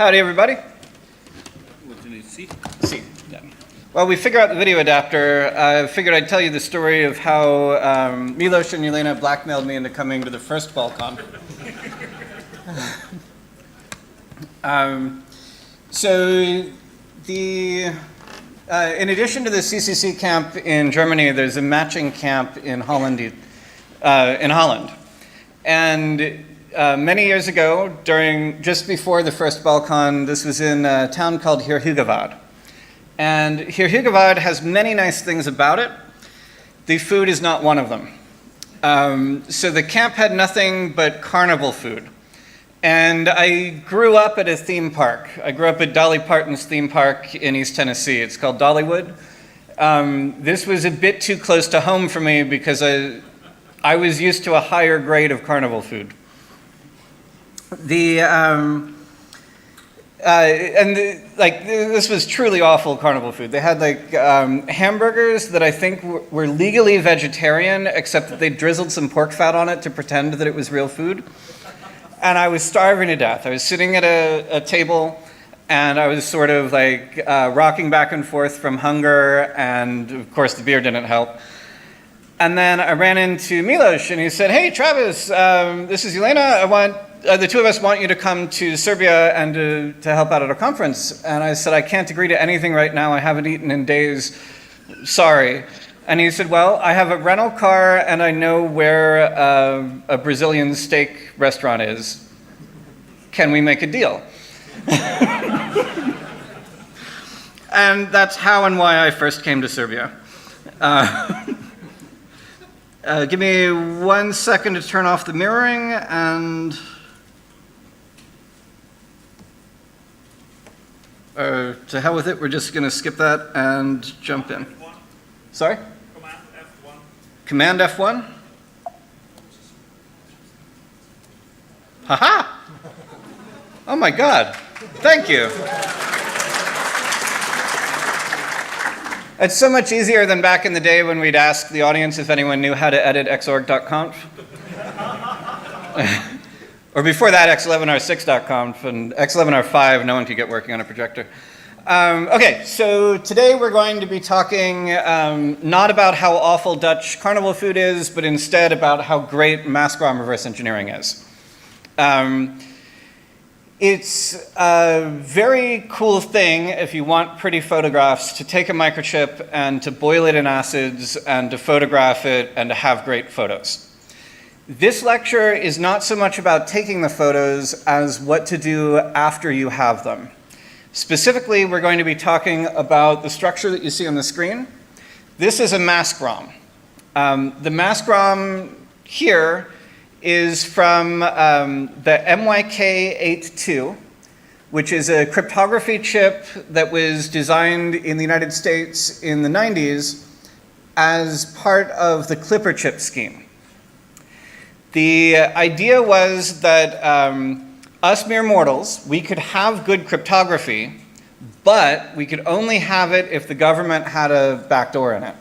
Howdy, everybody. What do you need? C? C. Yeah. Well, we figured out the video adapter. I figured I'd tell you the story of how Milos and Yelena blackmailed me into coming to the first BalCon. In addition to the CCC camp in Germany, there's a matching camp in Holland. And many years ago, just before the first BalCon, this was in a town called Heerhugowaard. And Heerhugowaard has many nice things about it. The food is not one of them. So the camp had nothing but carnival food. And I grew up at a theme park. I grew up at Dolly Parton's theme park in East Tennessee. It's called Dollywood. This was a bit too close to home for me because I was used to a higher grade of carnival food. This was truly awful carnival food. They had hamburgers that I think were legally vegetarian, except that they drizzled some pork fat on it to pretend that it was real food. And I was starving to death. I was sitting at a table, and I was sort of rocking back and forth from hunger, and of course the beer didn't help. And then I ran into Milos, and he said, "Hey, Travis, this is Yelena. The two of us want you to come to Serbia and to help out at a conference." And I said, "I can't agree to anything right now. I haven't eaten in days. Sorry." And he said, "Well, I have a rental car, and I know where a Brazilian steak restaurant is. Can we make a deal?" And that's how and why I first came to Serbia. Give me 1 second to turn off the mirroring, and to hell with it, we're just going to skip that and jump in. F1. Sorry? Command F1. Command F1? Haha! Oh my God, thank you. It's so much easier than back in the day when we'd ask the audience if anyone knew how to edit xorg.conf. Or before that, x11r6.conf, and x11r5, no one could get working on a projector. Okay, so today we're going to be talking not about how awful Dutch carnival food is, but instead about how great mass-ROM reverse engineering is. It's a very cool thing, if you want pretty photographs, to take a microchip and to boil it in acids and to photograph it and to have great photos. This lecture is not so much about taking the photos as what to do after you have them. Specifically, we're going to be talking about the structure that you see on the screen. This is a mask-ROM. The mask-ROM here is from the MYK82, which is a cryptography chip that was designed in the United States in the 90s as part of the Clipper chip scheme. The idea was that us mere mortals, we could have good cryptography, but we could only have it if the government had a backdoor in it.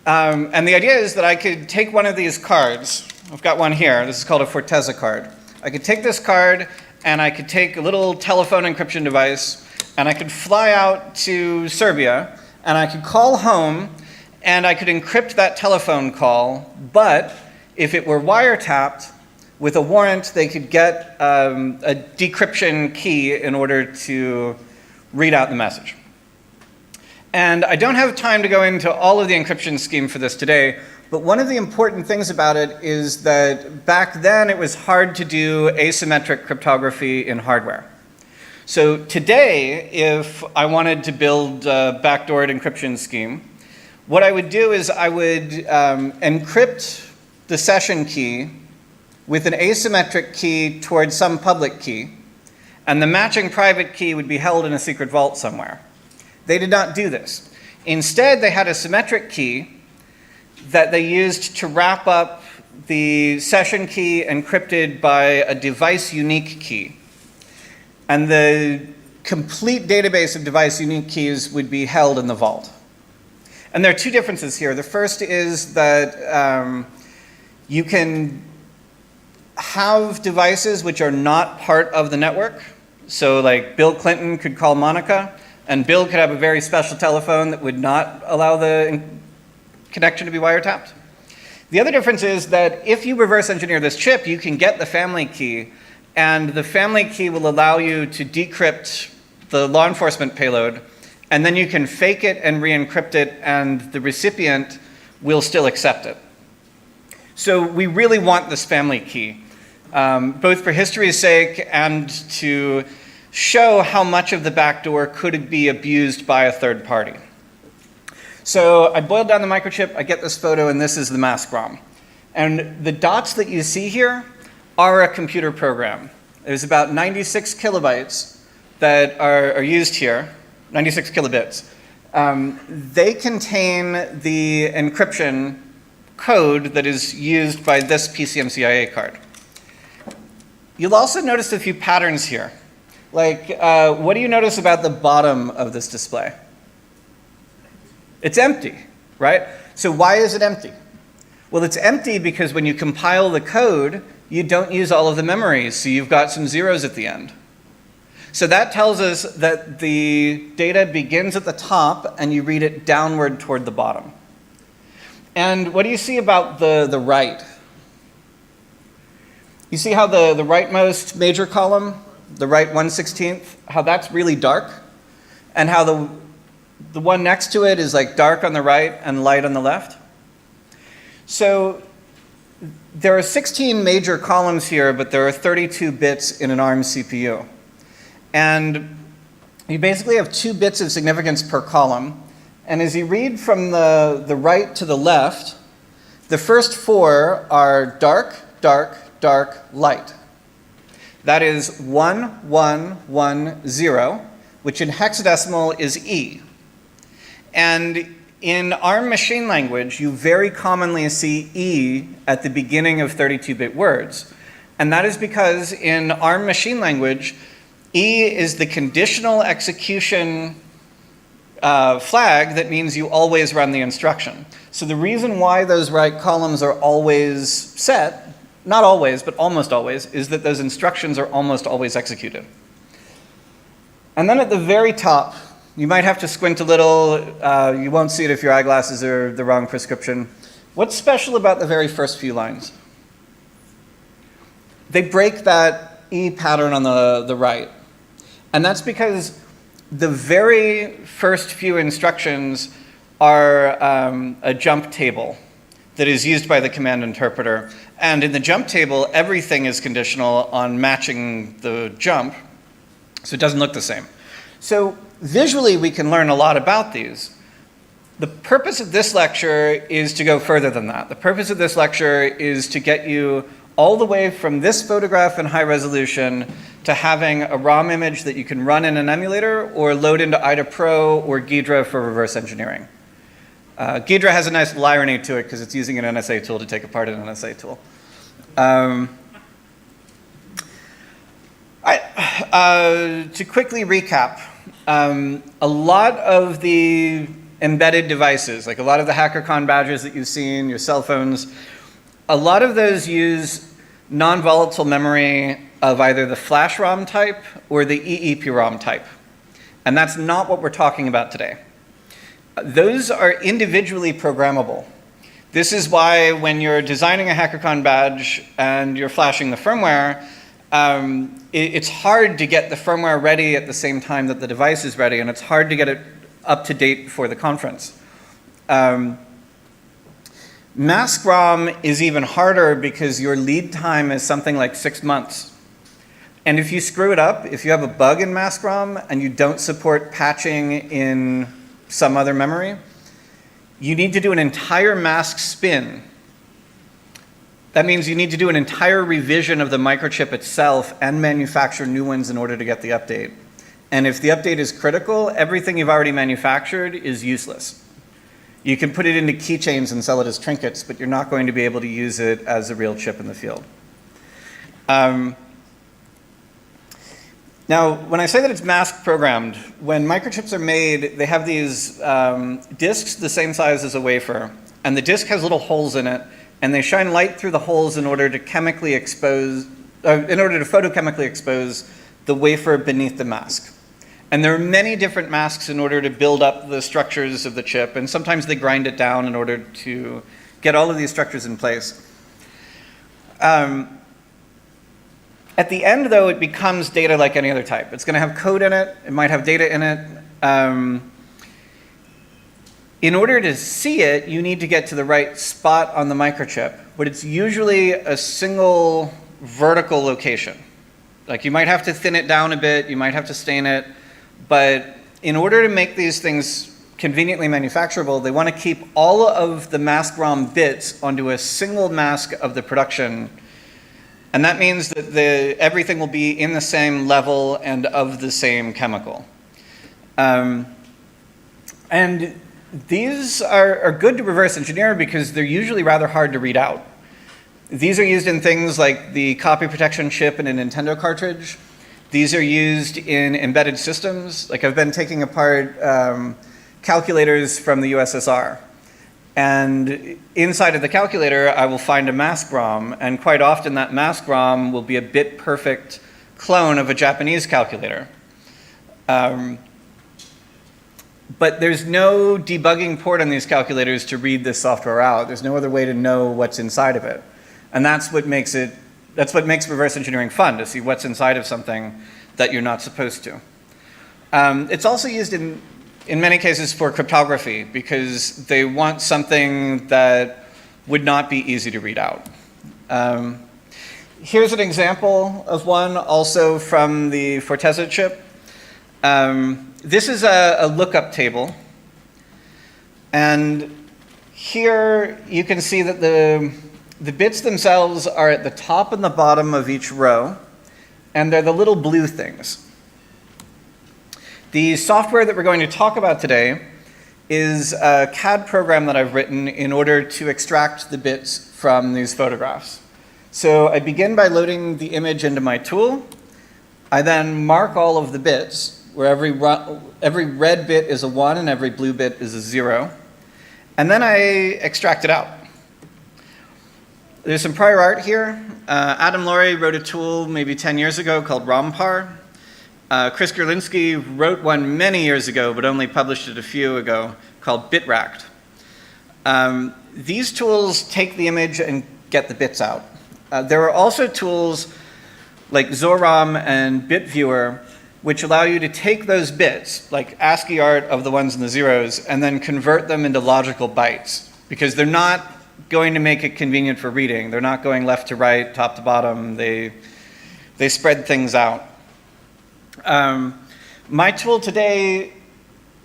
And the idea is that I could take one of these cards. I've got one here. This is called a Forteza card. I could take this card, and I could take a little telephone encryption device, and I could fly out to Serbia, and I could call home, and I could encrypt that telephone call, but if it were wiretapped, with a warrant, they could get a decryption key in order to read out the message. And I don't have time to go into all of the encryption scheme for this today, but one of the important things about it is that back then it was hard to do asymmetric cryptography in hardware. So today, if I wanted to build a backdoored encryption scheme, what I would do is I would encrypt the session key with an asymmetric key towards some public key, and the matching private key would be held in a secret vault somewhere. They did not do this. Instead, they had a symmetric key that they used to wrap up the session key encrypted by a device unique key. And the complete database of device unique keys would be held in the vault. And there are two differences here. The first is that you can have devices which are not part of the network. So like Bill Clinton could call Monica, and Bill could have a very special telephone that would not allow the connection to be wiretapped. The other difference is that if you reverse engineer this chip, you can get the family key, and the family key will allow you to decrypt the law enforcement payload, and then you can fake it and re-encrypt it, and the recipient will still accept it. So we really want this family key, both for history's sake and to show how much of the backdoor could be abused by a third party. So I boiled down the microchip, I get this photo, and this is the mask ROM. And the dots that you see here are a computer program. There's about 96 kilobytes that are used here, 96 kilobits. They contain the encryption code that is used by this PCMCIA card. You'll also notice a few patterns here. Like, what do you notice about the bottom of this display? It's empty, right? So why is it empty? Well, it's empty because when you compile the code, you don't use all of the memory, so you've got some zeros at the end. So that tells us that the data begins at the top and you read it downward toward the bottom. And what do you see about the right? You see how the rightmost major column, the right 1/16, how that's really dark, and how the one next to it is like dark on the right and light on the left? So there are 16 major columns here, but there are 32 bits in an ARM CPU. And you basically have 2 bits of significance per column. And as you read from the right to the left, the first 4 are dark, dark, dark, light. That is 1110, which in hexadecimal is E. And in ARM machine language, you very commonly see E at the beginning of 32-bit words. And that is because in ARM machine language, E is the conditional execution flag that means you always run the instruction. So the reason why those right columns are always set, not always, but almost always, is that those instructions are almost always executed. And then at the very top, you might have to squint a little. You won't see it if your eyeglasses are the wrong prescription. What's special about the very first few lines? They break that E pattern on the right. And that's because the very first few instructions are a jump table that is used by the command interpreter. And in the jump table, everything is conditional on matching the jump, so it doesn't look the same. So visually, we can learn a lot about these. The purpose of this lecture is to go further than that. The purpose of this lecture is to get you all the way from this photograph in high resolution to having a ROM image that you can run in an emulator or load into IDA Pro or Ghidra for reverse engineering. Ghidra has a nice irony to it because it's using an NSA tool to take apart an NSA tool. To quickly recap, a lot of the embedded devices, like a lot of the HackerCon badges that you've seen, your cell phones, a lot of those use non-volatile memory of either the flash ROM type or the EEPROM type. And that's not what we're talking about today. Those are individually programmable. This is why when you're designing a HackerCon badge and you're flashing the firmware, it's hard to get the firmware ready at the same time that the device is ready, and it's hard to get it up to date for the conference. Mask ROM is even harder because your lead time is something like 6 months. And if you screw it up, if you have a bug in mask ROM and you don't support patching in some other memory, you need to do an entire mask spin. That means you need to do an entire revision of the microchip itself and manufacture new ones in order to get the update. And if the update is critical, everything you've already manufactured is useless. You can put it into keychains and sell it as trinkets, but you're not going to be able to use it as a real chip in the field. Now, when I say that it's mask programmed, when microchips are made, they have these disks the same size as a wafer, and the disk has little holes in it, and they shine light through the holes in order to photochemically expose the wafer beneath the mask. And there are many different masks in order to build up the structures of the chip, and sometimes they grind it down in order to get all of these structures in place. At the end, though, it becomes data like any other type. It's going to have code in it. It might have data in it. In order to see it, you need to get to the right spot on the microchip, but it's usually a single vertical location. Like, you might have to thin it down a bit, you might have to stain it, but in order to make these things conveniently manufacturable, they want to keep all of the mask ROM bits onto a single mask of the production. And that means that everything will be in the same level and of the same chemical. And these are good to reverse engineer because they're usually rather hard to read out. These are used in things like the copy protection chip in a Nintendo cartridge. These are used in embedded systems. Like, I've been taking apart calculators from the USSR. And inside of the calculator, I will find a mask ROM, and quite often that mask ROM will be a bit-perfect clone of a Japanese calculator. But there's no debugging port on these calculators to read this software out. There's no other way to know what's inside of it. And that's what makes reverse engineering fun, to see what's inside of something that you're not supposed to. It's also used in many cases for cryptography, because they want something that would not be easy to read out. Here's an example of one also from the Forteza chip. This is a lookup table. And here you can see that the bits themselves are at the top and the bottom of each row, and they're the little blue things. The software that we're going to talk about today is a CAD program that I've written in order to extract the bits from these photographs. So I begin by loading the image into my tool. I then mark all of the bits, where every red bit is a 1 and every blue bit is a 0. And then I extract it out. There's some prior art here. Adam Laurie wrote a tool maybe 10 years ago called ROMPAR. Chris Gerlinski wrote one many years ago, but only published it a few ago, called BitRacked. These tools take the image and get the bits out. There are also tools like Zorom and BitViewer, which allow you to take those bits, like ASCII art of the ones and the zeros, and then convert them into logical bytes, because they're not going to make it convenient for reading. They're not going left to right, top to bottom. They spread things out. My tool today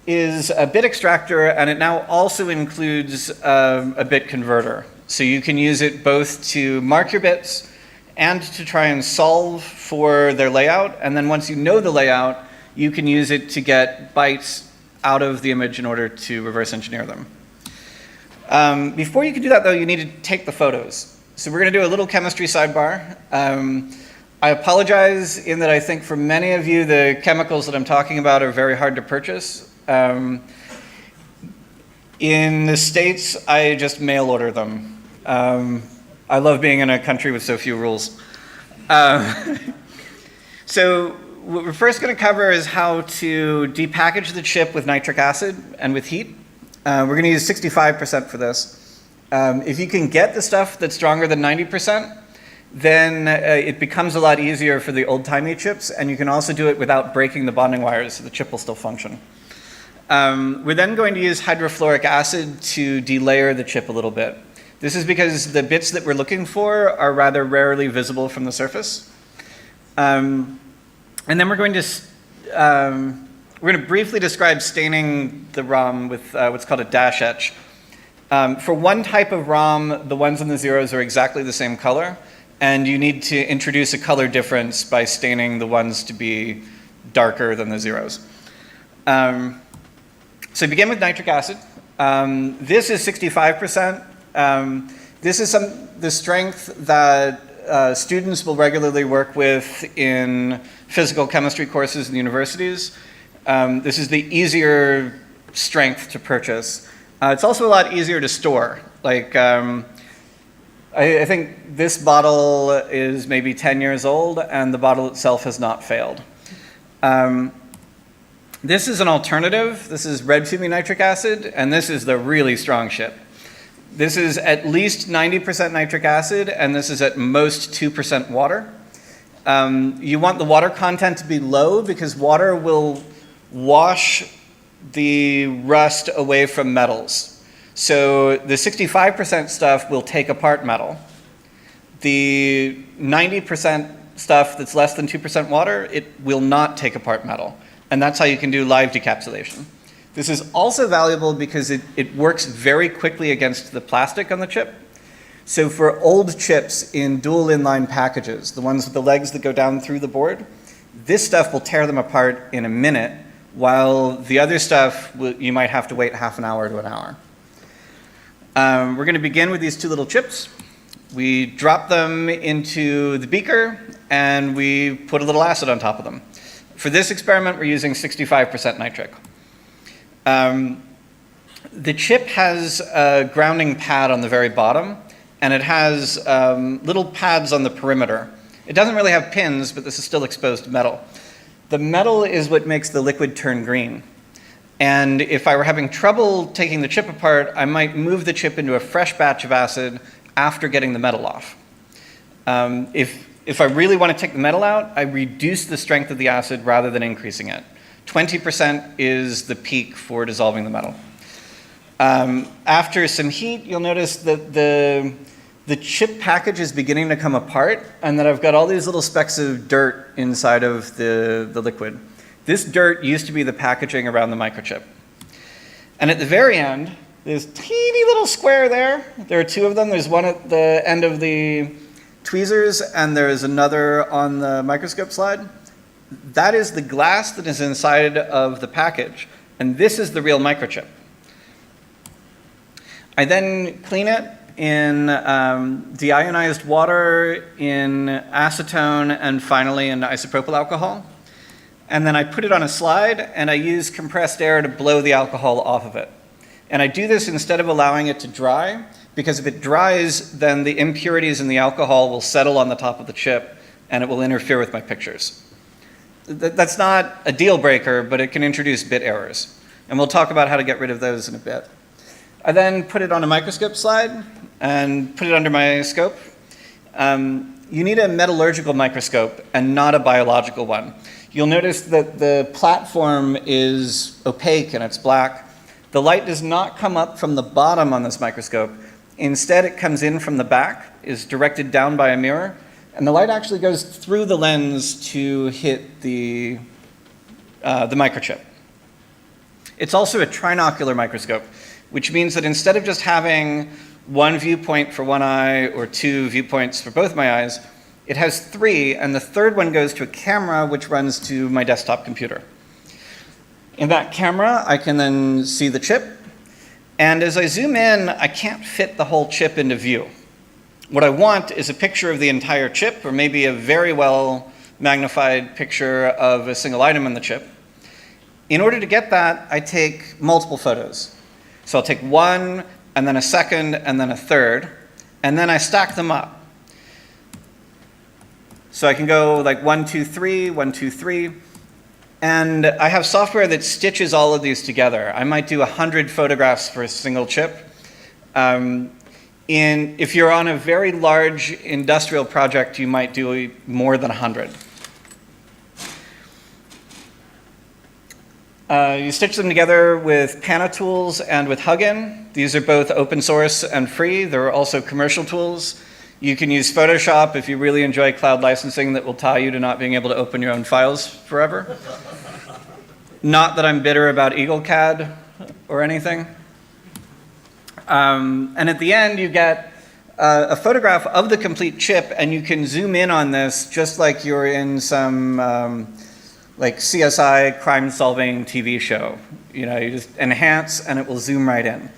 is a bit extractor, and it now also includes a bit converter. So you can use it both to mark your bits and to try and solve for their layout. And then once you know the layout, you can use it to get bytes out of the image in order to reverse engineer them. Before you can do that, though, you need to take the photos. So we're going to do a little chemistry sidebar. I apologize in that I think for many of you, the chemicals that I'm talking about are very hard to purchase. In the States, I just mail order them. I love being in a country with so few rules. So what we're first going to cover is how to depackage the chip with nitric acid and with heat. We're going to use 65% for this. If you can get the stuff that's stronger than 90%, then it becomes a lot easier for the old-timey chips, and you can also do it without breaking the bonding wires, so the chip will still function. We're then going to use hydrofluoric acid to delayer the chip a little bit. This is because the bits that we're looking for are rather rarely visible from the surface. And then we're going to briefly describe staining the ROM with what's called a dash etch. For one type of ROM, the ones and the zeros are exactly the same color, and you need to introduce a color difference by staining the ones to be darker than the zeros. So begin with nitric acid. This is 65%. This is the strength that students will regularly work with in physical chemistry courses in universities. This is the easier strength to purchase. It's also a lot easier to store. Like, I think this bottle is maybe 10 years old, and the bottle itself has not failed. This is an alternative. This is red fuming nitric acid, and this is the really strong shit. This is at least 90% nitric acid, and this is at most 2% water. You want the water content to be low because water will wash the rust away from metals. So the 65% stuff will take apart metal. The 90% stuff that's less than 2% water, it will not take apart metal. And that's how you can do live decapsulation. This is also valuable because it works very quickly against the plastic on the chip. So for old chips in dual inline packages, the ones with the legs that go down through the board, this stuff will tear them apart in a minute, while the other stuff, you might have to wait half an hour to an hour. We're going to begin with these two little chips. We drop them into the beaker, and we put a little acid on top of them. For this experiment, we're using 65% nitric. The chip has a grounding pad on the very bottom, and it has little pads on the perimeter. It doesn't really have pins, but this is still exposed metal. The metal is what makes the liquid turn green. And if I were having trouble taking the chip apart, I might move the chip into a fresh batch of acid after getting the metal off. If I really want to take the metal out, I reduce the strength of the acid rather than increasing it. 20% is the peak for dissolving the metal. After some heat, you'll notice that the chip package is beginning to come apart, and that I've got all these little specks of dirt inside of the liquid. This dirt used to be the packaging around the microchip. And at the very end, there's a teeny little square there. There are two of them. There's one at the end of the tweezers, and there's another on the microscope slide. That is the glass that is inside of the package, and this is the real microchip. I then clean it in deionized water, in acetone, and finally in isopropyl alcohol. And then I put it on a slide, and I use compressed air to blow the alcohol off of it. And I do this instead of allowing it to dry, because if it dries, then the impurities in the alcohol will settle on the top of the chip, and it will interfere with my pictures. That's not a deal breaker, but it can introduce bit errors. And we'll talk about how to get rid of those in a bit. I then put it on a microscope slide and put it under my scope. You need a metallurgical microscope and not a biological one. You'll notice that the platform is opaque and it's black. The light does not come up from the bottom on this microscope. Instead, it comes in from the back, is directed down by a mirror, and the light actually goes through the lens to hit the microchip. It's also a trinocular microscope, which means that instead of just having one viewpoint for one eye or two viewpoints for both my eyes, it has three, and the third one goes to a camera which runs to my desktop computer. In that camera, I can then see the chip, and as I zoom in, I can't fit the whole chip into view. What I want is a picture of the entire chip, or maybe a very well magnified picture of a single item in the chip. In order to get that, I take multiple photos. So I'll take one, and then a second, and then a third, and then I stack them up. So I can go like 1, 2, 3, 1, 2, 3. And I have software that stitches all of these together. I might do 100 photographs for a single chip. If you're on a very large industrial project, you might do more than 100. You stitch them together with Panatools and with Huggin. These are both open source and free. There are also commercial tools. You can use Photoshop if you really enjoy cloud licensing that will tie you to not being able to open your own files forever. Not that I'm bitter about EagleCAD or anything. And at the end, you get a photograph of the complete chip, and you can zoom in on this just like you're in some like CSI crime-solving TV show. You know, you just enhance, and it will zoom right in.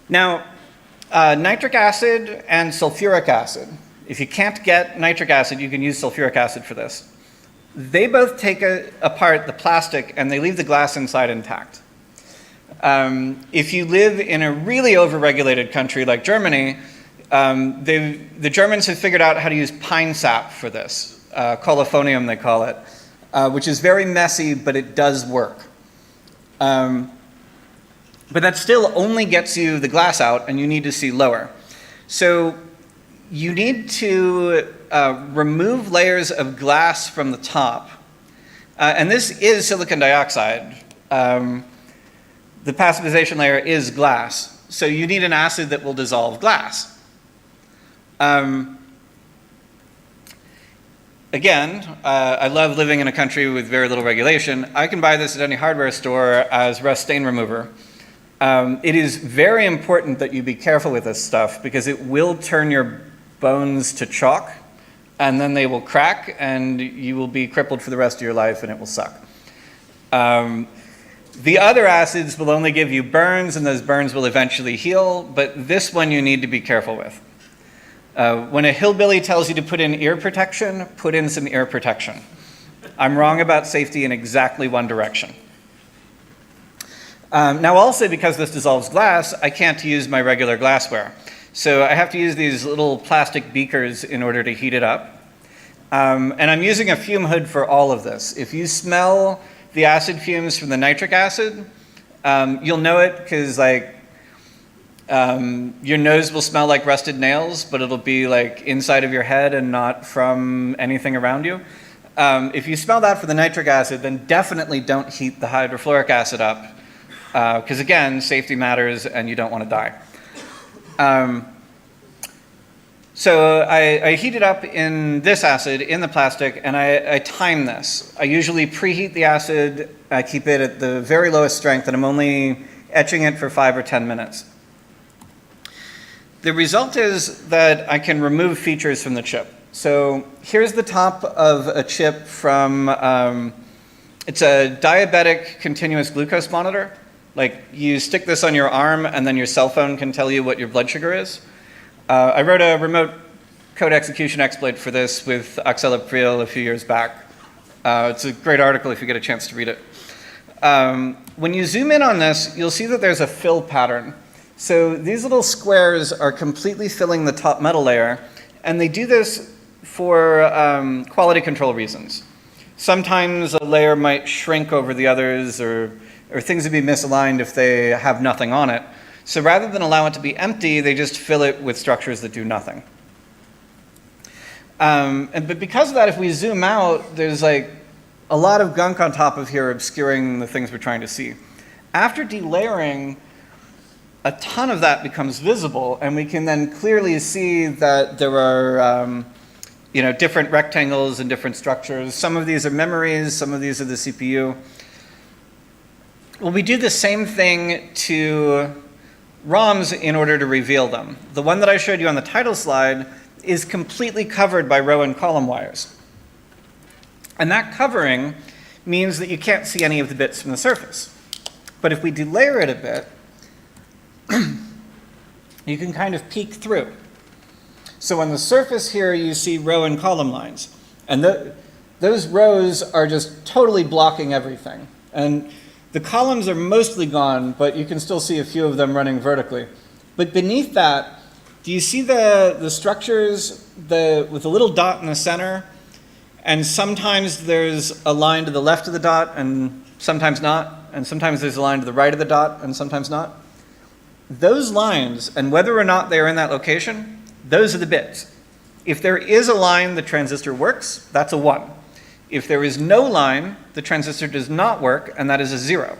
Now, nitric acid and sulfuric acid. If you can't get nitric acid, you can use sulfuric acid for this. They both take apart the plastic, and they leave the glass inside intact. If you live in a really overregulated country like Germany, the Germans have figured out how to use pine sap for this, colophonium they call it, which is very messy, but it does work. But that still only gets you the glass out, and you need to see lower. So you need to remove layers of glass from the top. And this is silicon dioxide. The passivization layer is glass. So you need an acid that will dissolve glass. Again, I love living in a country with very little regulation. I can buy this at any hardware store as rust stain remover. It is very important that you be careful with this stuff because it will turn your bones to chalk, and then they will crack, and you will be crippled for the rest of your life, and it will suck. The other acids will only give you burns, and those burns will eventually heal, but this one you need to be careful with. When a hillbilly tells you to put in ear protection, put in some ear protection. I'm wrong about safety in exactly one direction. Now also, because this dissolves glass, I can't use my regular glassware. So I have to use these little plastic beakers in order to heat it up. And I'm using a fume hood for all of this. If you smell the acid fumes from the nitric acid, you'll know it because your nose will smell like rusted nails, but it'll be like inside of your head and not from anything around you. If you smell that for the nitric acid, then definitely don't heat the hydrofluoric acid up. Because again, safety matters and you don't want to die. So I heat it up in this acid, in the plastic, and I time this. I usually preheat the acid, I keep it at the very lowest strength, and I'm only etching it for 5 or 10 minutes. The result is that I can remove features from the chip. So here's the top of a chip from, it's a diabetic continuous glucose monitor. Like, you stick this on your arm, and then your cell phone can tell you what your blood sugar is. I wrote a remote code execution exploit for this with Axel April a few years back. It's a great article if you get a chance to read it. When you zoom in on this, you'll see that there's a fill pattern. So these little squares are completely filling the top metal layer, and they do this for quality control reasons. Sometimes a layer might shrink over the others, or things would be misaligned if they have nothing on it. So rather than allow it to be empty, they just fill it with structures that do nothing. But because of that, if we zoom out, there's like a lot of gunk on top of here obscuring the things we're trying to see. After delayering, a ton of that becomes visible, and we can then clearly see that there are different rectangles and different structures. Some of these are memories, some of these are the CPU. Well, we do the same thing to ROMs in order to reveal them. The one that I showed you on the title slide is completely covered by row and column wires. And that covering means that you can't see any of the bits from the surface. But if we delayer it a bit, you can kind of peek through. So on the surface here, you see row and column lines. And those rows are just totally blocking everything. And the columns are mostly gone, but you can still see a few of them running vertically. But beneath that, do you see the structures with a little dot in the center? And sometimes there's a line to the left of the dot, and sometimes not. And sometimes there's a line to the right of the dot, and sometimes not. Those lines, and whether or not they are in that location, those are the bits. If there is a line, the transistor works, that's a 1. If there is no line, the transistor does not work, and that is a 0.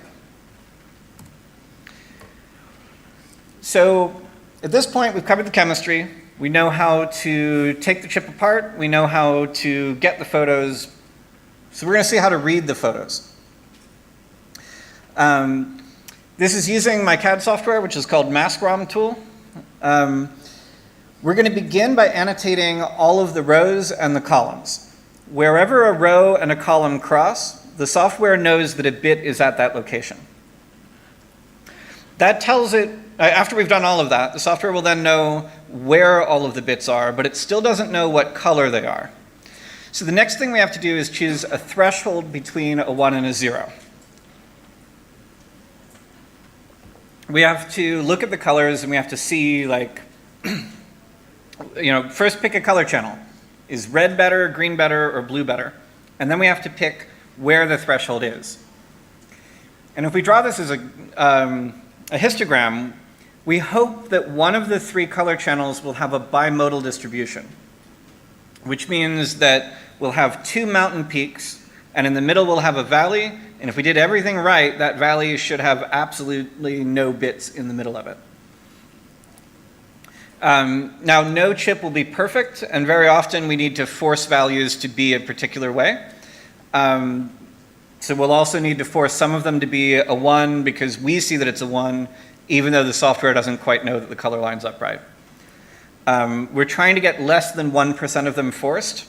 So at this point, we've covered the chemistry. We know how to take the chip apart. We know how to get the photos. So we're going to see how to read the photos. This is using my CAD software, which is called MaskROM tool. We're going to begin by annotating all of the rows and the columns. Wherever a row and a column cross, the software knows that a bit is at that location. That tells it, after we've done all of that, the software will then know where all of the bits are, but it still doesn't know what color they are. So the next thing we have to do is choose a threshold between a 1 and a 0. we have to look at the colors and we have to see, like, first pick a color channel. Is red better, green better, or blue better? And then we have to pick where the threshold is. And if we draw this as a histogram, we hope that one of the three color channels will have a bimodal distribution, which means that we'll have two mountain peaks, and in the middle we'll have a valley, and if we did everything right, that valley should have absolutely no bits in the middle of it. Now, no chip will be perfect, and very often we need to force values to be a particular way. So we'll also need to force some of them to be a 1 because we see that it's a 1, even though the software doesn't quite know that the color lines up right. We're trying to get less than 1% of them forced,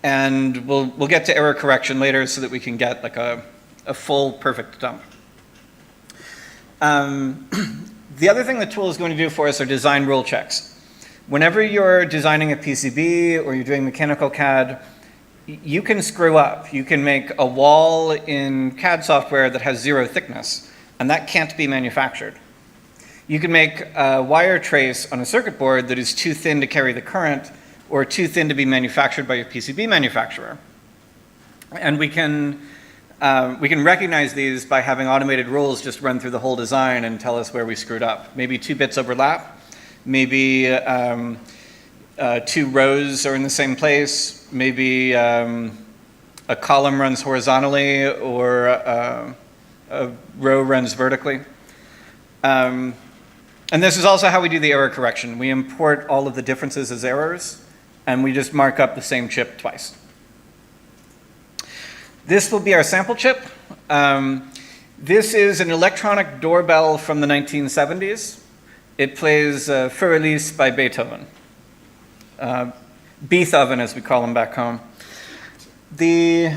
and we'll get to error correction later so that we can get like a full perfect dump. The other thing the tool is going to do for us are design rule checks. Whenever you're designing a PCB or you're doing mechanical CAD, you can screw up. You can make a wall in CAD software that has 0 thickness, and that can't be manufactured. You can make a wire trace on a circuit board that is too thin to carry the current or too thin to be manufactured by a PCB manufacturer. And we can recognize these by having automated rules just run through the whole design and tell us where we screwed up. Maybe 2 bits overlap, maybe 2 rows are in the same place, maybe a column runs horizontally or a row runs vertically. And this is also how we do the error correction. We import all of the differences as errors, and we just mark up the same chip twice. This will be our sample chip. This is an electronic doorbell from the 1970s. It plays Für Elise by Beethoven. Beethoven, as we call him back home. The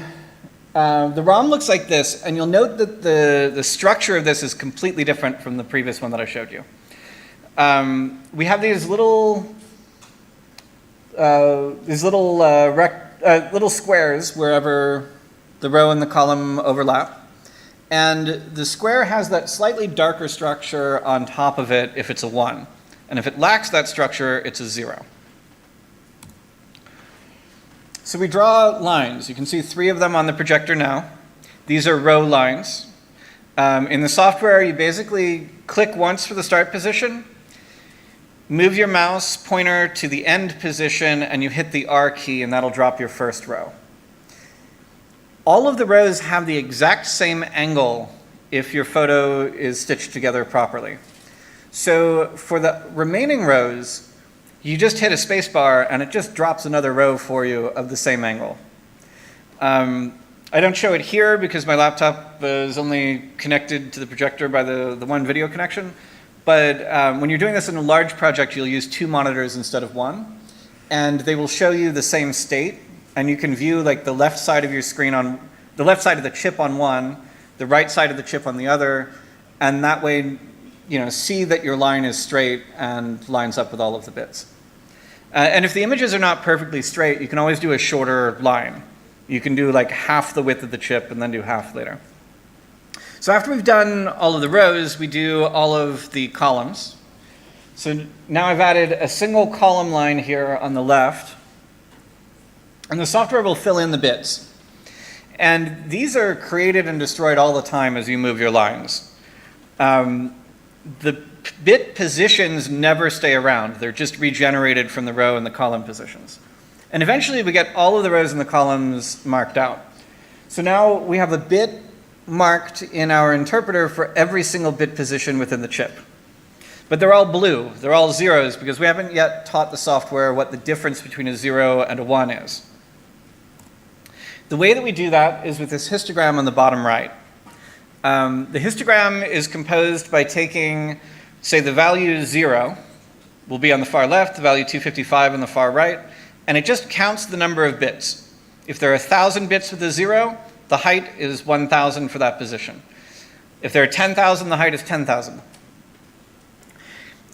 ROM looks like this, and you'll note that the structure of this is completely different from the previous one that I showed you. We have these little squares wherever the row and the column overlap. And the square has that slightly darker structure on top of it if it's a 1. And if it lacks that structure, it's a 0. So we draw lines. You can see 3 of them on the projector now. These are row lines. In the software, you basically click once for the start position, move your mouse pointer to the end position, and you hit the R key, and that'll drop your first row. All of the rows have the exact same angle if your photo is stitched together properly. So for the remaining rows, you just hit a space bar and it just drops another row for you of the same angle. I don't show it here because my laptop is only connected to the projector by the one video connection. But when you're doing this in a large project, you'll use 2 monitors instead of 1. And they will show you the same state. And you can view like the left side of your screen on the left side of the chip on one, the right side of the chip on the other, and that way, see that your line is straight and lines up with all of the bits. And if the images are not perfectly straight, you can always do a shorter line. You can do like half the width of the chip and then do half later. So after we've done all of the rows, we do all of the columns. So now I've added a single column line here on the left. And the software will fill in the bits. And these are created and destroyed all the time as you move your lines. The bit positions never stay around. They're just regenerated from the row and the column positions. And eventually we get all of the rows and the columns marked out. So now we have a bit marked in our interpreter for every single bit position within the chip. But they're all blue. They're all zeros because we haven't yet taught the software what the difference between a 0 and a 1 is. The way that we do that is with this histogram on the bottom right. The histogram is composed by taking, say, the value 0 will be on the far left, the value 255 on the far right, and it just counts the number of bits. If there are 1,000 bits with a 0, the height is 1,000 for that position. If there are 10,000, the height is 10,000.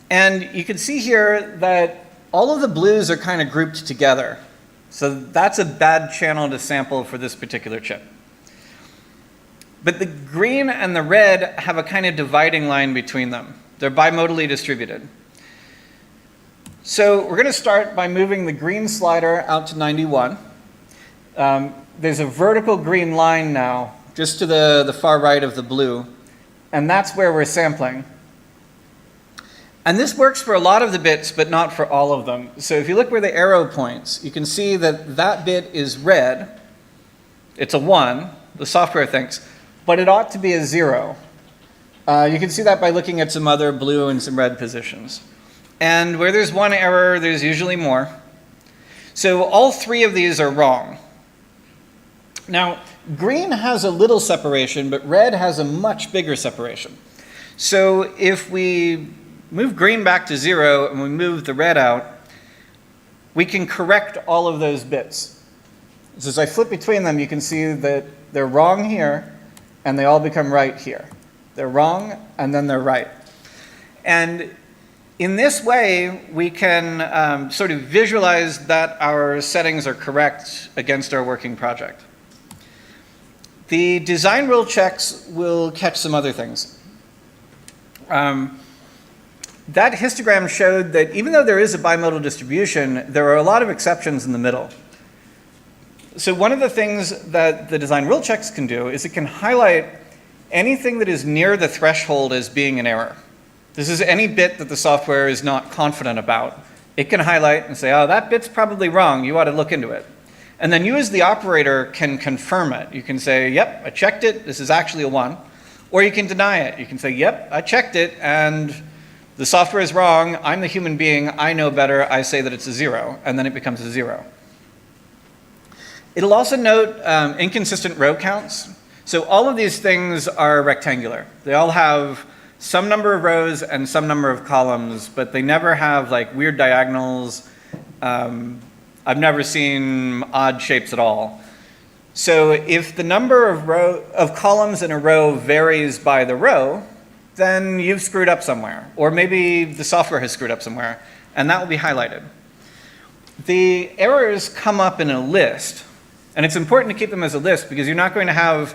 And you can see here that all of the blues are kind of grouped together. So that's a bad channel to sample for this particular chip. But the green and the red have a kind of dividing line between them. They're bimodally distributed. So we're going to start by moving the green slider out to 91. There's a vertical green line now, just to the far right of the blue, and that's where we're sampling. And this works for a lot of the bits, but not for all of them. So if you look where the arrow points, you can see that that bit is red. It's a 1, the software thinks, but it ought to be a 0. You can see that by looking at some other blue and some red positions. And where there's one error, there's usually more. So all 3 of these are wrong. Now, green has a little separation, but red has a much bigger separation. So if we move green back to 0 and we move the red out, we can correct all of those bits. So as I flip between them, you can see that they're wrong here, and they all become right here. They're wrong, and then they're right. And in this way, we can sort of visualize that our settings are correct against our working project. The design rule checks will catch some other things. That histogram showed that even though there is a bimodal distribution, there are a lot of exceptions in the middle. So one of the things that the design rule checks can do is it can highlight anything that is near the threshold as being an error. This is any bit that the software is not confident about. It can highlight and say, oh, that bit's probably wrong. You ought to look into it. And then you as the operator can confirm it. You can say, yep, I checked it. This is actually a 1. Or you can deny it. You can say, yep, I checked it, and the software is wrong. I'm the human being. I know better. I say that it's a 0, and then it becomes a 0. It'll also note inconsistent row counts. So all of these things are rectangular. They all have some number of rows and some number of columns, but they never have like weird diagonals. I've never seen odd shapes at all. So if the number of columns in a row varies by the row, then you've screwed up somewhere. Or maybe the software has screwed up somewhere, and that will be highlighted. The errors come up in a list, and it's important to keep them as a list because you're not going to have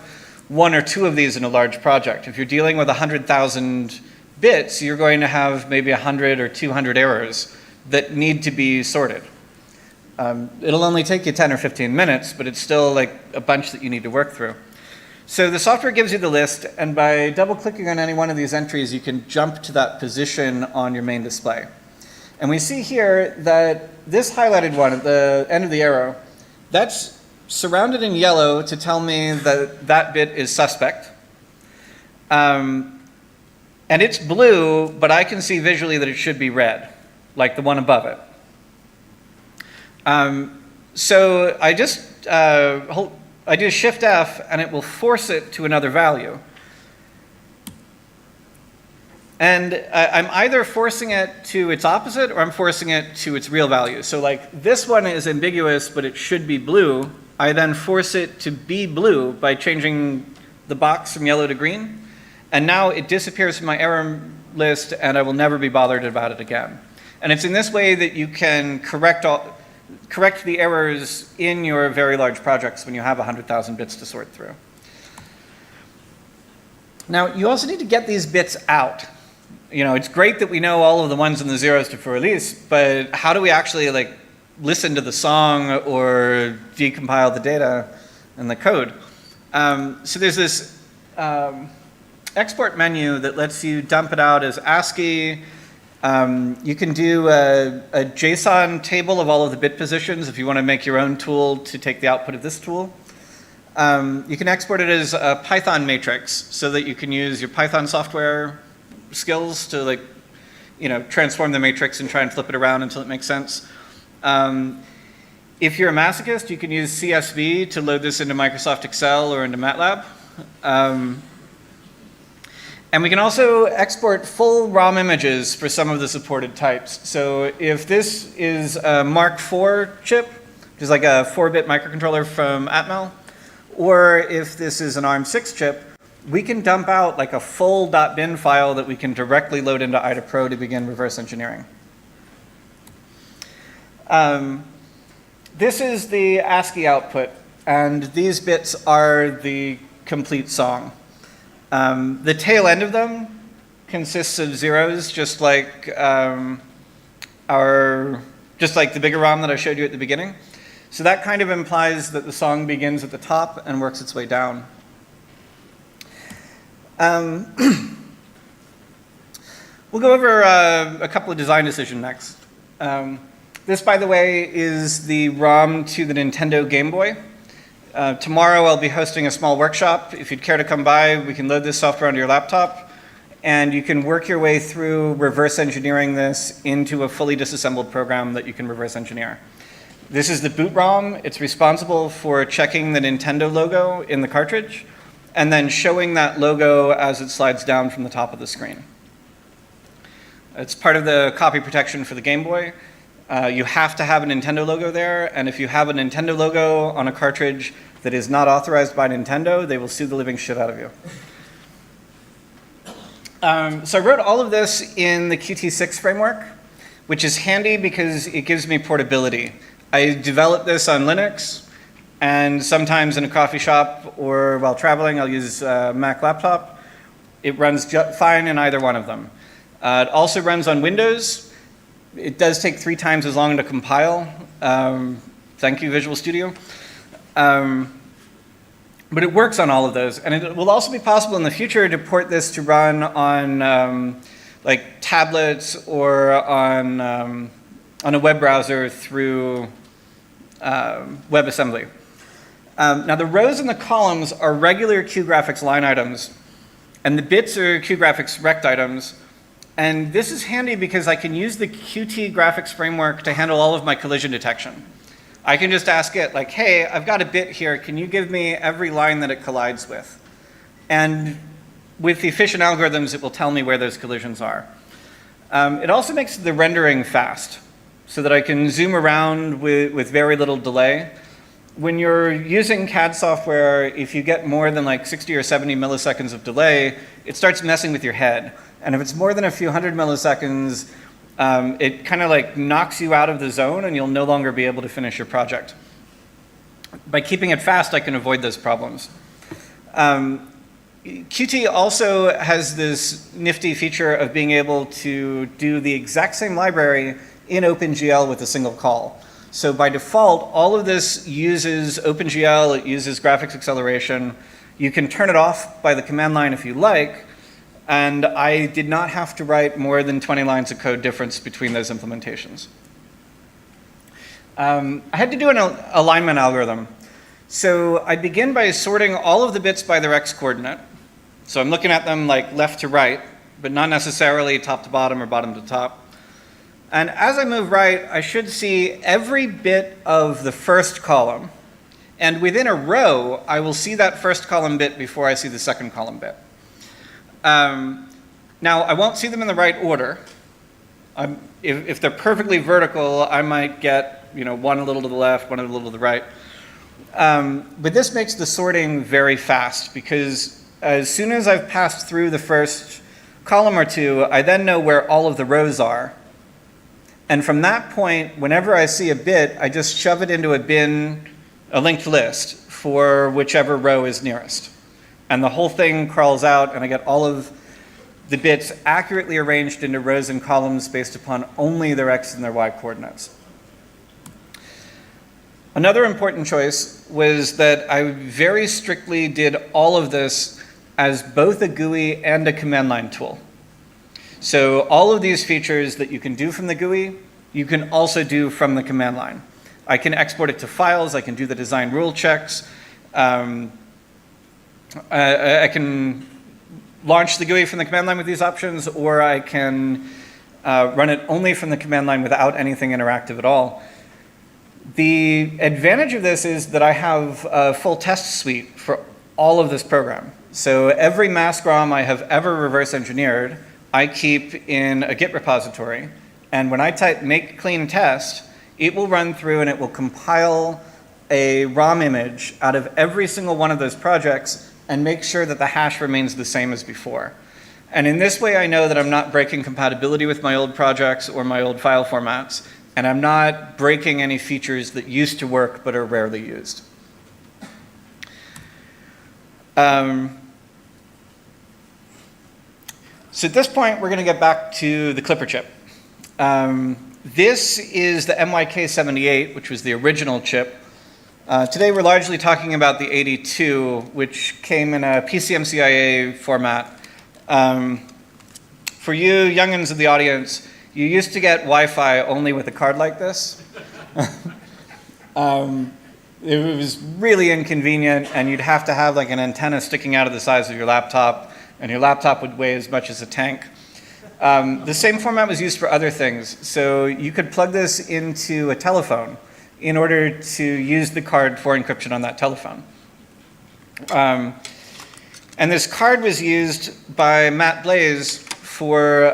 1 or 2 of these in a large project. If you're dealing with 100,000 bits, you're going to have maybe 100 or 200 errors that need to be sorted. It'll only take you 10 or 15 minutes, but it's still like a bunch that you need to work through. So the software gives you the list, and by double-clicking on any one of these entries, you can jump to that position on your main display. And we see here that this highlighted one at the end of the arrow, that's surrounded in yellow to tell me that that bit is suspect. And it's blue, but I can see visually that it should be red, like the one above it. So I just I do Shift F, and it will force it to another value. And I'm either forcing it to its opposite, or I'm forcing it to its real value. So like this one is ambiguous, but it should be blue. I then force it to be blue by changing the box from yellow to green. And now it disappears from my error list, and I will never be bothered about it again. And it's in this way that you can correct the errors in your very large projects when you have 100,000 bits to sort through. Now, you also need to get these bits out. You know, it's great that we know all of the ones and the zeros to for release, but how do we actually like listen to the song or decompile the data and the code? So there's this export menu that lets you dump it out as ASCII. You can do a JSON table of all of the bit positions if you want to make your own tool to take the output of this tool. You can export it as a Python matrix so that you can use your Python software skills to like, you know, transform the matrix and try and flip it around until it makes sense. If you're a masochist, you can use CSV to load this into Microsoft Excel or into MATLAB. And we can also export full ROM images for some of the supported types. So if this is a Mark IV chip, which is like a 4-bit microcontroller from Atmel, or if this is an ARM6 chip, we can dump out like a full .bin file that we can directly load into IDA Pro to begin reverse engineering. This is the ASCII output, and these bits are the complete song. The tail end of them consists of zeros, just like the bigger ROM that I showed you at the beginning. So that kind of implies that the song begins at the top and works its way down. We'll go over a couple of design decisions next. This, by the way, is the ROM to the Nintendo Game Boy. Tomorrow I'll be hosting a small workshop. If you'd care to come by, we can load this software onto your laptop, and you can work your way through reverse engineering this into a fully disassembled program that you can reverse engineer. This is the boot ROM. It's responsible for checking the Nintendo logo in the cartridge, and then showing that logo as it slides down from the top of the screen. It's part of the copy protection for the Game Boy. You have to have a Nintendo logo there, and if you have a Nintendo logo on a cartridge that is not authorized by Nintendo, they will sue the living shit out of you. So I wrote all of this in the Qt6 framework, which is handy because it gives me portability. I developed this on Linux, and sometimes in a coffee shop or while traveling, I'll use a Mac laptop. It runs fine in either one of them. It also runs on Windows. It does take 3 times as long to compile. Thank you, Visual Studio. But it works on all of those. And it will also be possible in the future to port this to run on like tablets or on a web browser through WebAssembly. Now the rows and the columns are regular QGraphics line items, and the bits are QGraphics rect items. And this is handy because I can use the Qt graphics framework to handle all of my collision detection. I can just ask it, like, hey, I've got a bit here. Can you give me every line that it collides with? And with the efficient algorithms, it will tell me where those collisions are. It also makes the rendering fast, so that I can zoom around with very little delay. When you're using CAD software, if you get more than like 60 or 70 milliseconds of delay, it starts messing with your head. And if it's more than a few hundred milliseconds, it kind of like knocks you out of the zone and you'll no longer be able to finish your project. By keeping it fast, I can avoid those problems. Qt also has this nifty feature of being able to do the exact same library in OpenGL with a single call. So by default, all of this uses OpenGL, it uses graphics acceleration. You can turn it off by the command line if you like, and I did not have to write more than 20 lines of code difference between those implementations. I had to do an alignment algorithm. So I begin by sorting all of the bits by their x coordinate. So I'm looking at them like left to right, but not necessarily top to bottom or bottom to top. And as I move right, I should see every bit of the first column. And within a row, I will see that first column bit before I see the second column bit. Now, I won't see them in the right order. If they're perfectly vertical, I might get one a little to the left, one a little to the right. But this makes the sorting very fast because as soon as I've passed through the first column or two, I then know where all of the rows are. And from that point, whenever I see a bit, I just shove it into a bin, a linked list for whichever row is nearest. And the whole thing crawls out, and I get all of the bits accurately arranged into rows and columns based upon only their x and their y coordinates. Another important choice was that I very strictly did all of this as both a GUI and a command line tool. So all of these features that you can do from the GUI, you can also do from the command line. I can export it to files, I can do the design rule checks, I can launch the GUI from the command line with these options, or I can run it only from the command line without anything interactive at all. The advantage of this is that I have a full test suite for all of this program. So every mask ROM I have ever reverse engineered, I keep in a Git repository. And when I type make clean test, it will run through and it will compile a ROM image out of every single one of those projects and make sure that the hash remains the same as before. And in this way, I know that I'm not breaking compatibility with my old projects or my old file formats, and I'm not breaking any features that used to work but are rarely used. So at this point, we're going to get back to the Clipper chip. This is the MYK78, which was the original chip. Today, we're largely talking about the 82, which came in a PCMCIA format. For you youngins of the audience, you used to get Wi-Fi only with a card like this. It was really inconvenient, and you'd have to have like an antenna sticking out of the size of your laptop, and your laptop would weigh as much as a tank. The same format was used for other things. So you could plug this into a telephone in order to use the card for encryption on that telephone. And this card was used by Matt Blaze for,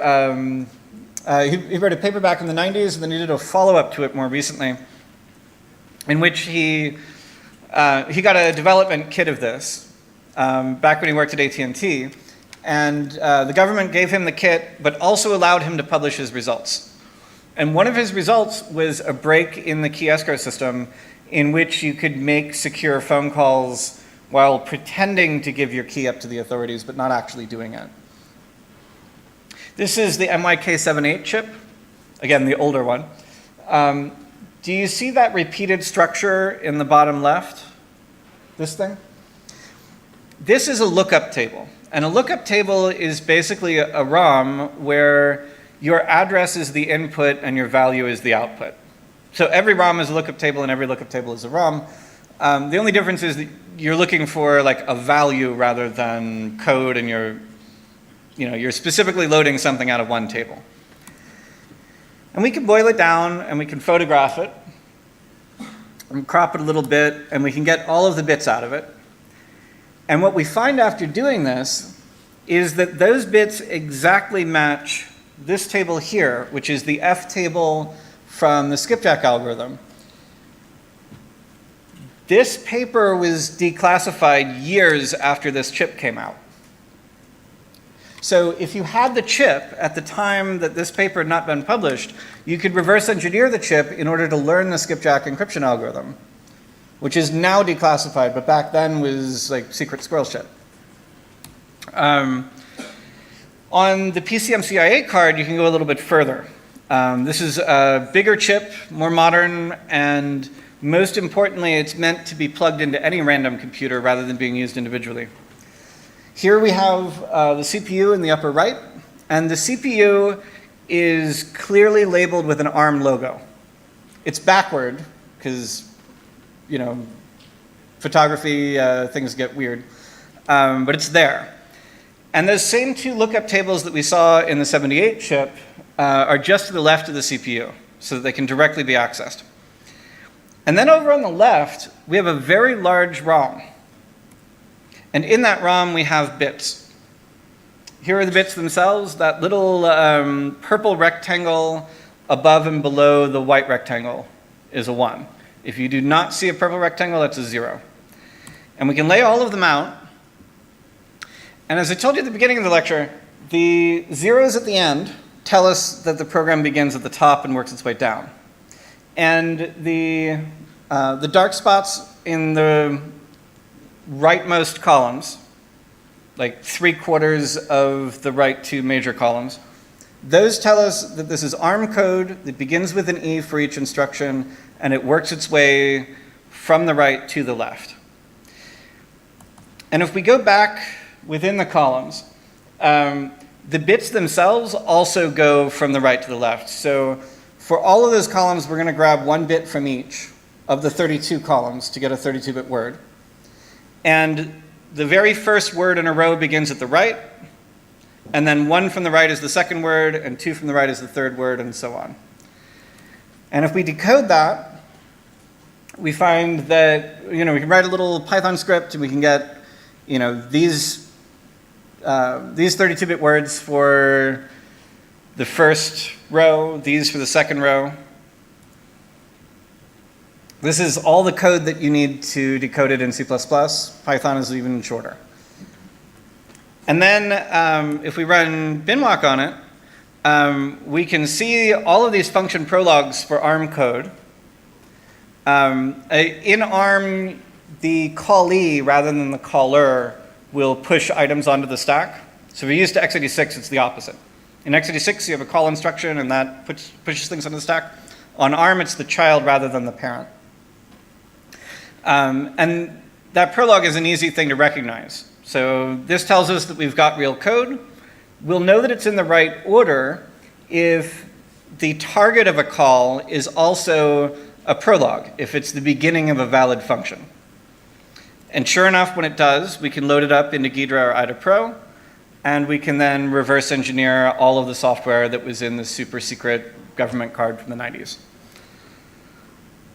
he wrote a paper back in the 90s, and then he did a follow-up to it more recently, in which he got a development kit of this back when he worked at AT&T. And the government gave him the kit, but also allowed him to publish his results. And one of his results was a break in the key escrow system in which you could make secure phone calls while pretending to give your key up to the authorities, but not actually doing it. This is the MYK78 chip, again, the older one. Do you see that repeated structure in the bottom left? This thing? This is a lookup table. And a lookup table is basically a ROM where your address is the input and your value is the output. So every ROM is a lookup table and every lookup table is a ROM. The only difference is that you're looking for like a value rather than code, and you're specifically loading something out of one table. And we can boil it down and we can photograph it and crop it a little bit, and we can get all of the bits out of it. And what we find after doing this is that those bits exactly match this table here, which is the F table from the skipjack algorithm. This paper was declassified years after this chip came out. So if you had the chip at the time that this paper had not been published, you could reverse engineer the chip in order to learn the skipjack encryption algorithm, which is now declassified, but back then was like secret squirrel shit. On the PCMCIA card, you can go a little bit further. This is a bigger chip, more modern, and most importantly, it's meant to be plugged into any random computer rather than being used individually. Here we have the CPU in the upper right, and the CPU is clearly labeled with an ARM logo. It's backward, because photography, things get weird, but it's there. And those same two lookup tables that we saw in the 78 chip are just to the left of the CPU, so that they can directly be accessed. And then over on the left, we have a very large ROM. And in that ROM, we have bits. Here are the bits themselves. That little purple rectangle above and below the white rectangle is a 1. If you do not see a purple rectangle, that's a 0. And we can lay all of them out. And as I told you at the beginning of the lecture, the zeros at the end tell us that the program begins at the top and works its way down. And the dark spots in the rightmost columns, like 3/4 of the right two major columns, those tell us that this is ARM code that begins with an E for each instruction, and it works its way from the right to the left. And if we go back within the columns, the bits themselves also go from the right to the left. So for all of those columns, we're going to grab 1 bit from each of the 32 columns to get a 32-bit word. And the very first word in a row begins at the right, and then 1 from the right is the second word, and 2 from the right is the third word, and so on. And if we decode that, we find that we can write a little Python script, and we can get these 32-bit words for the first row, these for the second row. This is all the code that you need to decode it in C++. Python is even shorter. And then if we run binwalk on it, we can see all of these function prologues for ARM code. In ARM, the callee rather than the caller will push items onto the stack. So if you're used to x86, it's the opposite. In x86, you have a call instruction, and that pushes things onto the stack. On ARM, it's the child rather than the parent. And that prologue is an easy thing to recognize. So this tells us that we've got real code. We'll know that it's in the right order if the target of a call is also a prologue, if it's the beginning of a valid function. And sure enough, when it does, we can load it up into Ghidra or IDA Pro, and we can then reverse engineer all of the software that was in the super secret government card from the 90s.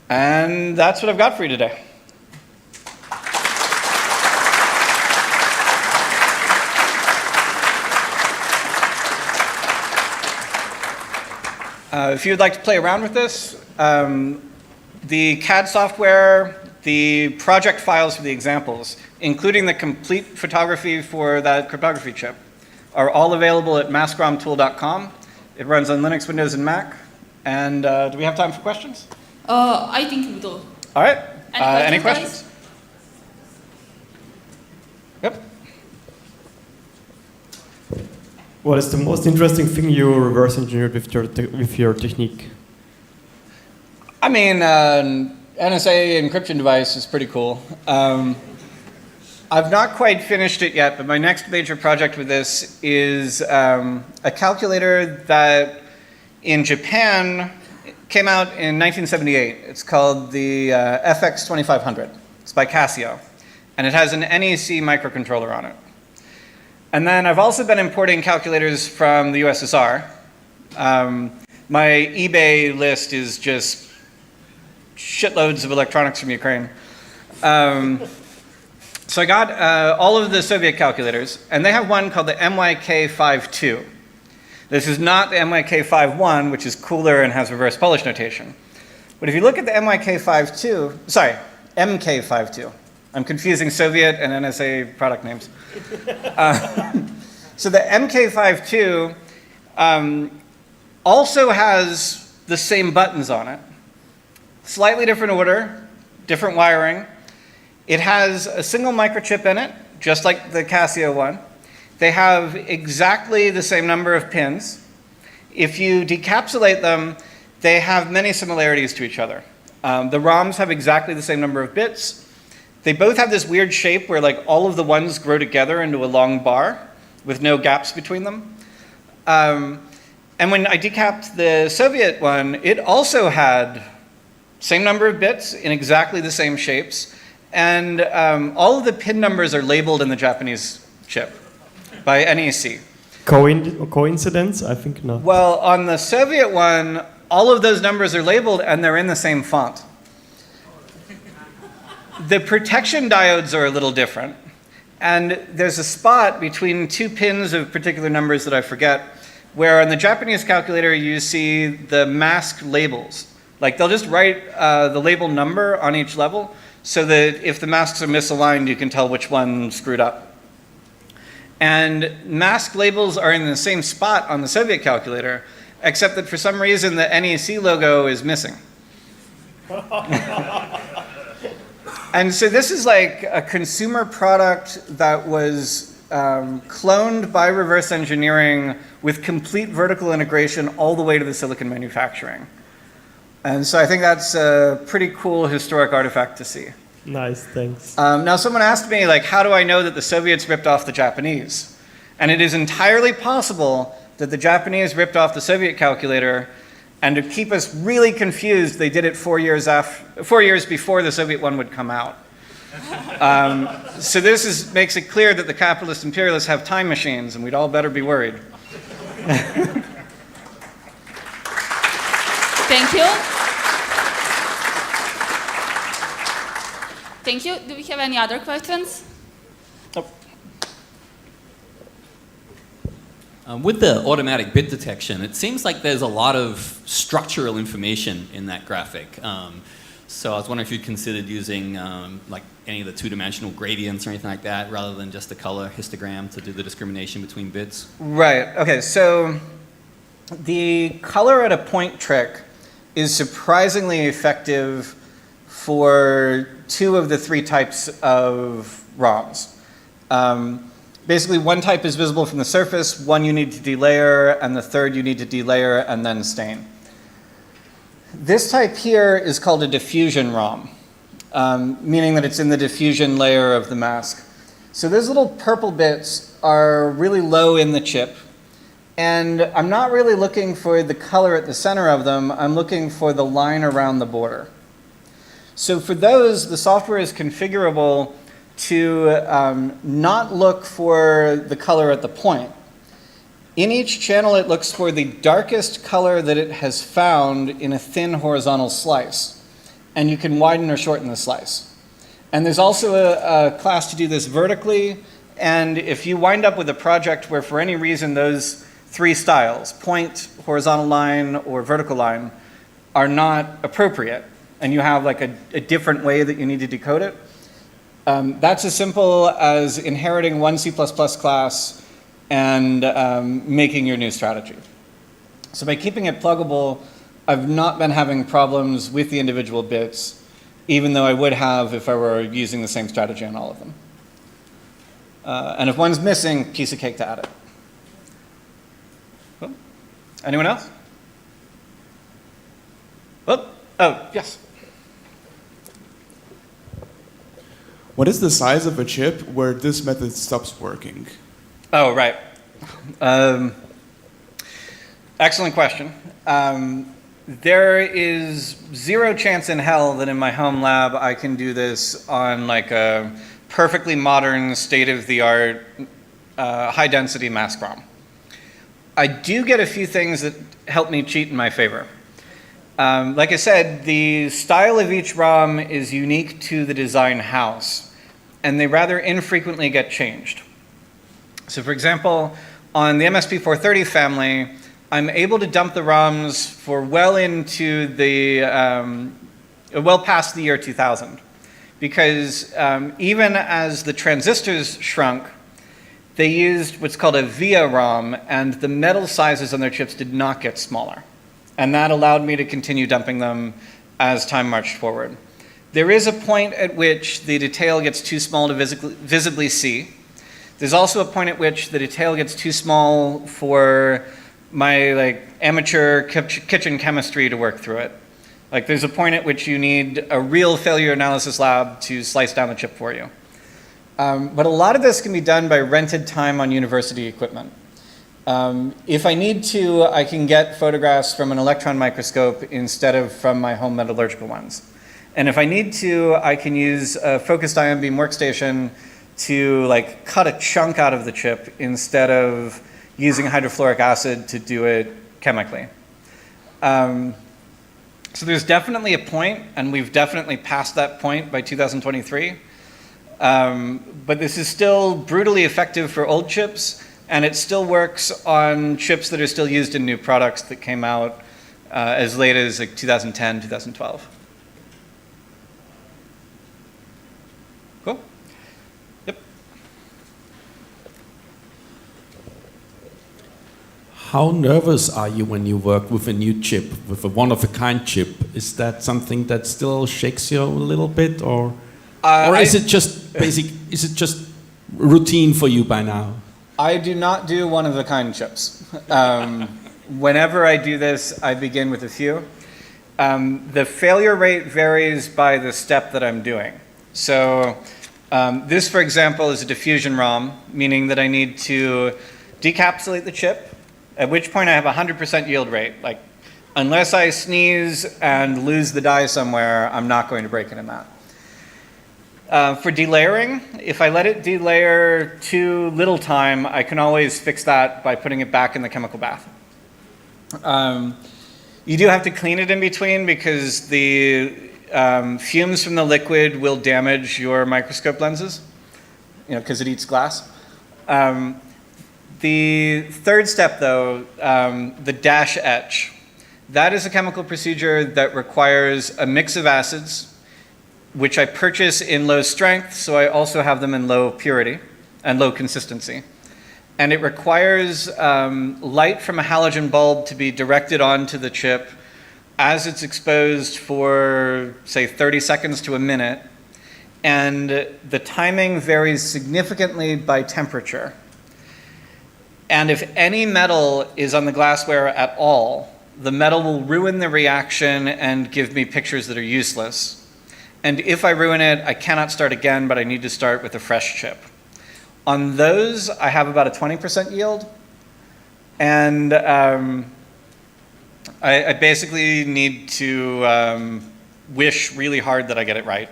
And that's what I've got for you today. If you'd like to play around with this, the CAD software, the project files for the examples, including the complete photography for that cryptography chip, are all available at maskromtool.com. It runs on Linux, Windows, and Mac. And do we have time for questions? I think we do. All right. Any Any questions, questions? Yep. What is the most interesting thing you reverse engineered with your technique? I mean, NSA encryption device is pretty cool. I've not quite finished it yet, but my next major project with this is a calculator that in Japan came out in 1978. It's called the FX2500. It's by Casio, and it has an NEC microcontroller on it. And then I've also been importing calculators from the USSR. My eBay list is just shitloads of electronics from Ukraine. So I got all of the Soviet calculators, and they have one called the MYK52. This is not the MYK51, which is cooler and has reverse Polish notation. But if you look at the MK52, I'm confusing Soviet and NSA product names. So the MK52 also has the same buttons on it. Slightly different order, different wiring. It has a single microchip in it, just like the Casio one. They have exactly the same number of pins. If you decapsulate them, they have many similarities to each other. The ROMs have exactly the same number of bits. They both have this weird shape where like all of the ones grow together into a long bar with no gaps between them. And when I decapped the Soviet one, it also had same number of bits in exactly the same shapes. And all of the pin numbers are labeled in the Japanese chip by NEC. Coincidence? I think not. Well, on the Soviet one, all of those numbers are labeled and they're in the same font. The protection diodes are a little different. And there's a spot between two pins of particular numbers that I forget, where on the Japanese calculator you see the mask labels. Like they'll just write the label number on each level so that if the masks are misaligned, you can tell which one screwed up. And mask labels are in the same spot on the Soviet calculator, except that for some reason the NEC logo is missing. And so this is like a consumer product that was cloned by reverse engineering with complete vertical integration all the way to the silicon manufacturing. And so I think that's a pretty cool historic artifact to see. Nice, thanks. Now someone asked me, like, how do I know that the Soviets ripped off the Japanese? And it is entirely possible that the Japanese ripped off the Soviet calculator, and to keep us really confused, they did it 4 years before the Soviet one would come out. So this makes it clear that the capitalist imperialists have time machines, and we'd all better be worried. Thank you. Thank you. Do we have any other questions? Nope. With the automatic bit detection, it seems like there's a lot of structural information in that graphic. So I was wondering if you'd considered using like any of the two-dimensional gradients or anything like that, rather than just the color histogram to do the discrimination between bits. Right. Okay. So the color at a point trick is surprisingly effective for 2 of the 3 types of ROMs. Basically, one type is visible from the surface, one you need to delayer, and the third you need to delayer and then stain. This type here is called a diffusion ROM, meaning that it's in the diffusion layer of the mask. So those little purple bits are really low in the chip, and I'm not really looking for the color at the center of them, I'm looking for the line around the border. So for those, the software is configurable to not look for the color at the point. In each channel, it looks for the darkest color that it has found in a thin horizontal slice. And you can widen or shorten the slice. And there's also a class to do this vertically. And if you wind up with a project where for any reason those three styles, point, horizontal line, or vertical line, are not appropriate, and you have like a different way that you need to decode it, that's as simple as inheriting one C++ class and making your new strategy. So by keeping it pluggable, I've not been having problems with the individual bits, even though I would have if I were using the same strategy on all of them. And if one's missing, piece of cake to add it. Cool. Anyone else? Oh, yes. What is the size of a chip where this method stops working? Oh, right. Excellent question. There is zero chance in hell that in my home lab I can do this on like a perfectly modern, state-of-the-art, high-density mask ROM. I do get a few things that help me cheat in my favor. Like I said, the style of each ROM is unique to the design house, and they rather infrequently get changed. So for example, on the MSP430 family, I'm able to dump the ROMs for well into the, well past the year 2000. Because even as the transistors shrunk, they used what's called a via ROM, and the metal sizes on their chips did not get smaller. And that allowed me to continue dumping them as time marched forward. There is a point at which the detail gets too small to visibly see. There's also a point at which the detail gets too small for my amateur kitchen chemistry to work through it. Like there's a point at which you need a real failure analysis lab to slice down the chip for you. But a lot of this can be done by rented time on university equipment. If I need to, I can get photographs from an electron microscope instead of from my home metallurgical ones. And if I need to, I can use a focused ion beam workstation to cut a chunk out of the chip instead of using hydrofluoric acid to do it chemically. So there's definitely a point, and we've definitely passed that point by 2023. But this is still brutally effective for old chips, and it still works on chips that are still used in new products that came out as late as 2010, 2012. Cool? Yep. How nervous are you when you work with a new chip, with a one-of-a-kind chip? Is that something that still shakes you a little bit, or is it just basic? Is it just routine for you by now? I do not do one-of-a-kind chips. Whenever I do this, I begin with a few. The failure rate varies by the step that I'm doing. So this, for example, is a diffusion ROM, meaning that I need to decapsulate the chip, at which point I have a 100% yield rate. Unless I sneeze and lose the die somewhere, I'm not going to break it in that. For delayering, if I let it delayer too little time, I can always fix that by putting it back in the chemical bath. You do have to clean it in between because the fumes from the liquid will damage your microscope lenses, because it eats glass. The third step, though, the dash etch, that is a chemical procedure that requires a mix of acids, which I purchase in low strength, so I also have them in low purity and low consistency. And it requires light from a halogen bulb to be directed onto the chip as it's exposed for, say, 30 seconds to a minute. and the timing varies significantly by temperature. And if any metal is on the glassware at all, the metal will ruin the reaction and give me pictures that are useless. And if I ruin it, I cannot start again, but I need to start with a fresh chip. On those, I have about a 20% yield. And I basically need to wish really hard that I get it right.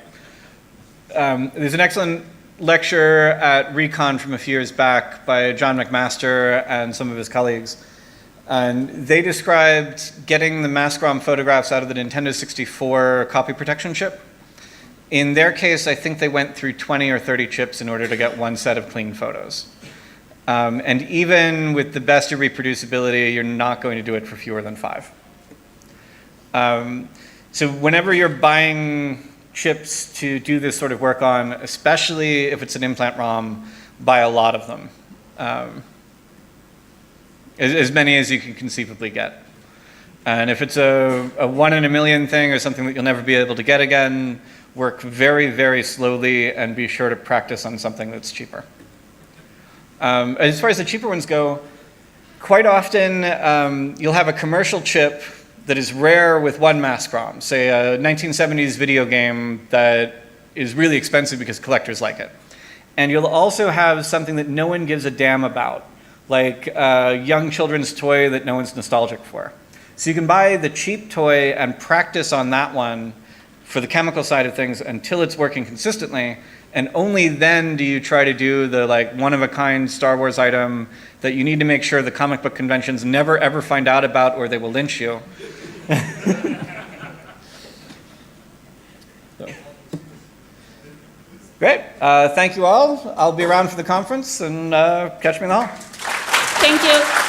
There's an excellent lecture at Recon from a few years back by John McMaster and some of his colleagues. And they described getting the Mascrom photographs out of the Nintendo 64 copy protection chip. In their case, I think they went through 20 or 30 chips in order to get one set of clean photos. And even with the best of reproducibility, you're not going to do it for fewer than 5. So whenever you're buying chips to do this sort of work on, especially if it's an implant ROM, buy a lot of them. As many as you can conceivably get. And if it's a 1 in a million thing or something that you'll never be able to get again, work very, very slowly and be sure to practice on something that's cheaper. As far as the cheaper ones go, quite often you'll have a commercial chip that is rare with one Mascrom, say a 1970s video game that is really expensive because collectors like it. And you'll also have something that no one gives a damn about, like a young children's toy that no one's nostalgic for. So you can buy the cheap toy and practice on that one for the chemical side of things until it's working consistently, and only then do you try to do the one-of-a-kind Star Wars item that you need to make sure the comic book conventions never ever find out about or they will lynch you. So. Great. Thank you all. I'll be around for the conference, and catch me in the hall. Thank you.